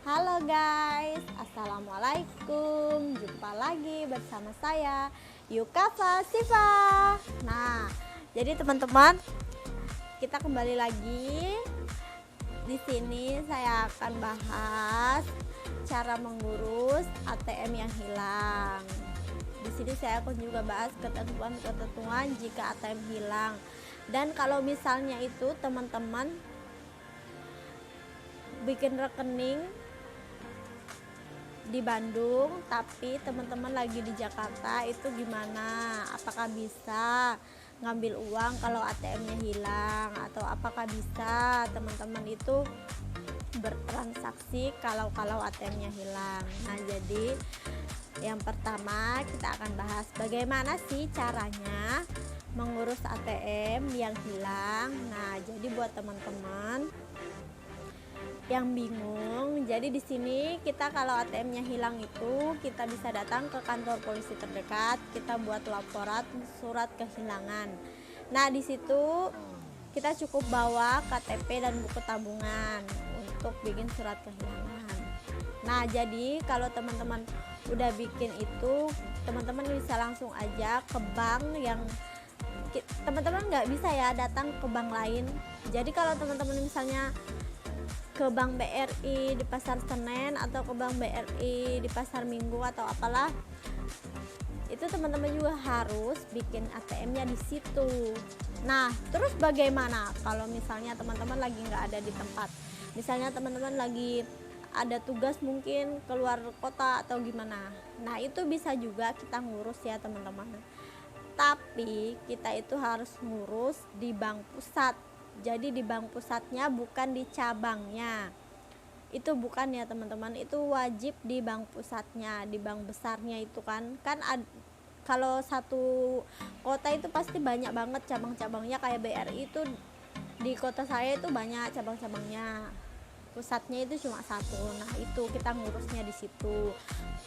Halo guys, assalamualaikum. Jumpa lagi bersama saya Yukafa Siva. Nah, jadi teman-teman, kita kembali lagi. Di sini saya akan bahas cara mengurus ATM yang hilang. Di sini saya akan juga bahas ketentuan-ketentuan jika ATM hilang. Dan kalau misalnya itu teman-teman bikin rekening di Bandung tapi teman-teman lagi di Jakarta, itu gimana? Apakah bisa ngambil uang kalau ATM-nya hilang, atau apakah bisa teman-teman itu bertransaksi kalau ATM-nya hilang? Nah, jadi yang pertama kita akan bahas bagaimana sih caranya mengurus ATM yang hilang. Nah, jadi buat teman-teman yang bingung, jadi di sini kita kalau ATM-nya hilang itu kita bisa datang ke kantor polisi terdekat, kita buat laporan surat kehilangan. Nah, di situ kita cukup bawa KTP dan buku tabungan untuk bikin surat kehilangan. Nah, jadi kalau teman-teman udah bikin itu, teman-teman bisa langsung aja ke bank yang teman-teman nggak bisa ya datang ke bank lain. Jadi kalau teman-teman misalnya ke Bank BRI di Pasar Senen atau ke Bank BRI di Pasar Minggu atau apalah, itu teman-teman juga harus bikin ATM-nya di situ. Nah, terus bagaimana kalau misalnya teman-teman lagi nggak ada di tempat? Misalnya teman-teman lagi ada tugas mungkin keluar kota atau gimana. Nah, itu bisa juga kita ngurus ya teman-teman. Tapi kita itu harus ngurus di bank pusat. Jadi di bank pusatnya, bukan di cabangnya. Itu bukan ya teman-teman, itu wajib di bank pusatnya, di bank besarnya itu kan kalau satu kota itu pasti banyak banget cabang-cabangnya. Kayak BRI itu di kota saya itu banyak cabang-cabangnya, pusatnya itu cuma satu. Nah, itu kita ngurusnya di situ.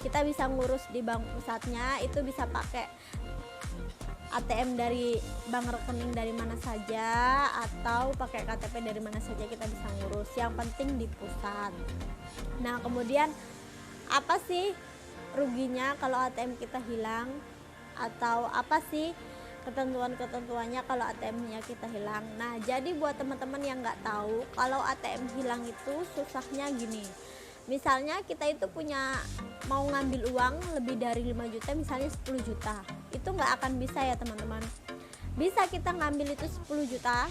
Kita bisa ngurus di bank pusatnya, itu bisa pakai ATM dari bank rekening dari mana saja atau pakai KTP dari mana saja kita bisa ngurus, yang penting di pusat. Nah, kemudian apa sih ruginya kalau ATM kita hilang, atau apa sih ketentuan-ketentuannya kalau ATM-nya kita hilang? Nah, jadi buat teman-teman yang nggak tahu, kalau ATM hilang itu susahnya gini. Misalnya kita itu mau ngambil uang lebih dari 5 juta, misalnya 10 juta, itu nggak akan bisa ya teman-teman. Bisa kita ngambil itu 10 juta,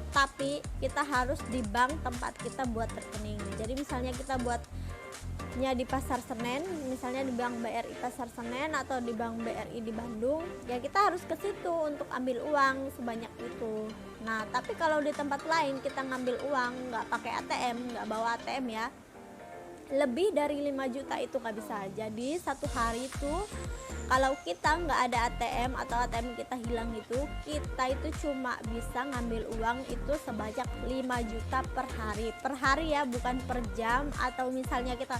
tapi kita harus di bank tempat kita buat rekening. Jadi misalnya kita buatnya di Pasar Senen, misalnya di Bank BRI Pasar Senen atau di Bank BRI di Bandung, ya kita harus ke situ untuk ambil uang sebanyak itu. Nah, tapi kalau di tempat lain kita ngambil uang nggak pakai ATM, nggak bawa ATM ya, lebih dari 5 juta itu nggak bisa. Jadi satu hari itu kalau kita nggak ada ATM atau ATM kita hilang itu, kita itu cuma bisa ngambil uang itu sebanyak 5 juta per hari ya, bukan per jam. Atau misalnya kita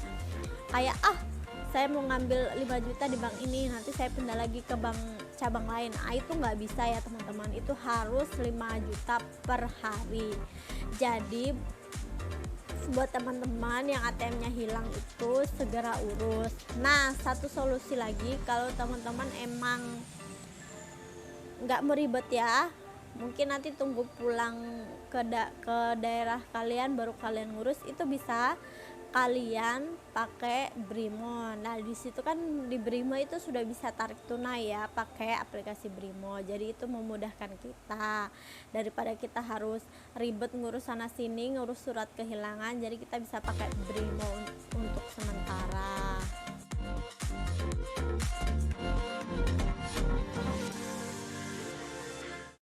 kayak saya mau ngambil 5 juta di bank ini, nanti saya pindah lagi ke bank cabang lain, itu nggak bisa ya teman-teman. Itu harus 5 juta per hari. Jadi buat teman-teman yang ATM-nya hilang itu segera urus. Nah, satu solusi lagi, kalau teman-teman emang nggak mau ribet ya, mungkin nanti tunggu pulang ke daerah kalian baru kalian ngurus, itu bisa kalian pakai Brimo. Nah, di situ kan di Brimo itu sudah bisa tarik tunai ya, pakai aplikasi Brimo. Jadi itu memudahkan kita daripada kita harus ribet ngurus sana sini, ngurus surat kehilangan. Jadi kita bisa pakai Brimo untuk sementara.